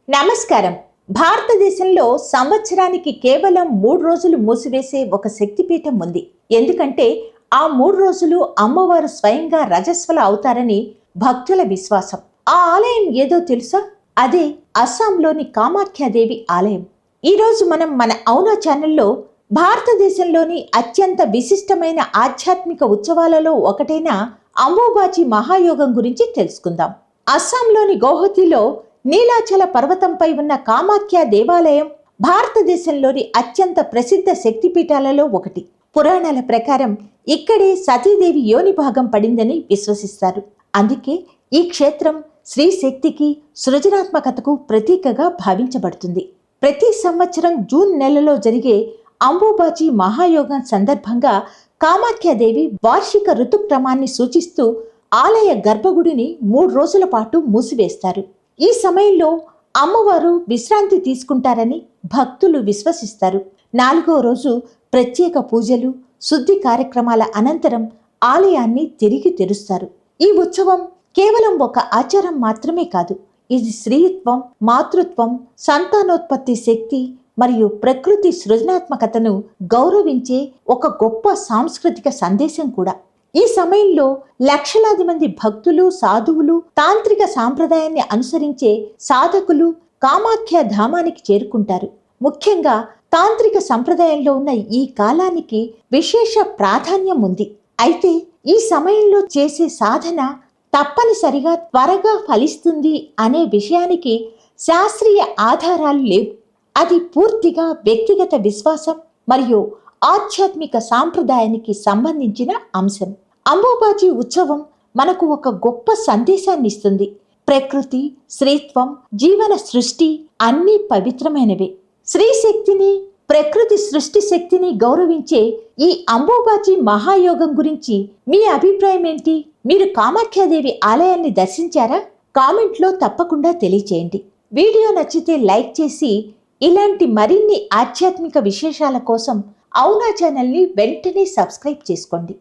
నమస్కారం. భారతదేశంలో సంవత్సరానికి కేవలం 3 రోజులు మూసివేసే ఒక శక్తిపీఠం ఉంది. ఎందుకంటే ఆ 3 రోజులు అమ్మవారు స్వయంగా రజస్వల అవుతారని భక్తుల విశ్వాసం. ఆ ఆలయం ఏదో తెలుసా? అదే అస్సాంలోని కామాఖ్యాదేవి ఆలయం. ఈరోజు మనం మన అవునా ఛానల్లో భారతదేశంలోని అత్యంత విశిష్టమైన ఆధ్యాత్మిక ఉత్సవాలలో ఒకటైన అంబుబాచి మహాయోగం గురించి తెలుసుకుందాం. అస్సాంలోని గౌహతిలో నీలాచల పర్వతంపై ఉన్న కామాఖ్య దేవాలయం భారతదేశంలోని అత్యంత ప్రసిద్ధ శక్తిపీఠాలలో ఒకటి. పురాణాల ప్రకారం ఇక్కడే సతీదేవి యోని భాగం పడిందని విశ్వసిస్తారు. అందుకే ఈ క్షేత్రం స్త్రీ శక్తికి, సృజనాత్మకతకు ప్రతీకగా భావించబడుతుంది. ప్రతి సంవత్సరం జూన్ నెలలో జరిగే అంబుబాచి మహాయోగం సందర్భంగా కామాఖ్యాదేవి వార్షిక ఋతుక్రమాన్ని సూచిస్తూ ఆలయ గర్భగుడిని 3 రోజుల పాటు మూసివేస్తారు. ఈ సమయంలో అమ్మవారు విశ్రాంతి తీసుకుంటారని భక్తులు విశ్వసిస్తారు. 4వ రోజు ప్రత్యేక పూజలు, శుద్ధి కార్యక్రమాల అనంతరం ఆలయాన్ని తిరిగి తెరుస్తారు. ఈ ఉత్సవం కేవలం ఒక ఆచారం మాత్రమే కాదు, ఇది స్త్రీత్వం, మాతృత్వం, సంతానోత్పత్తి శక్తి మరియు ప్రకృతి సృజనాత్మకతను గౌరవించే ఒక గొప్ప సాంస్కృతిక సందేశం కూడా. ఈ సమయంలో లక్షలాది మంది భక్తులు, సాధువులు, తాంత్రిక సాంప్రదాయాన్ని అనుసరించే సాధకులు కామాఖ్య ధామానికి చేరుకుంటారు. ముఖ్యంగా తాంత్రిక సంప్రదాయంలో ఉన్న ఈ కాలానికి విశేష ప్రాధాన్యం ఉంది. అయితే ఈ సమయంలో చేసే సాధన తప్పనిసరిగా త్వరగా ఫలిస్తుంది అనే విషయానికి శాస్త్రీయ ఆధారాలు లేవు. అది పూర్తిగా వ్యక్తిగత విశ్వాసం మరియు ఆధ్యాత్మిక సాంప్రదాయానికి సంబంధించిన అంశం. అంబుబాచి ఉత్సవం మనకు ఒక గొప్ప సందేశాన్ని ఇస్తుంది. ప్రకృతి, స్త్రీత్వం, జీవన సృష్టి అన్నీ పవిత్రమైనవే. స్త్రీ శక్తిని, ప్రకృతి సృష్టి శక్తిని గౌరవించే ఈ అంబుబాచి మహాయోగం గురించి మీ అభిప్రాయం ఏంటి? మీరు కామాఖ్యాదేవి ఆలయాన్ని దర్శించారా? కామెంట్లో తప్పకుండా తెలియచేయండి. వీడియో నచ్చితే లైక్ చేసి ఇలాంటి మరిన్ని ఆధ్యాత్మిక విశేషాల కోసం అవునా ఛానల్ని వెంటనే సబ్స్క్రైబ్ చేసుకోండి.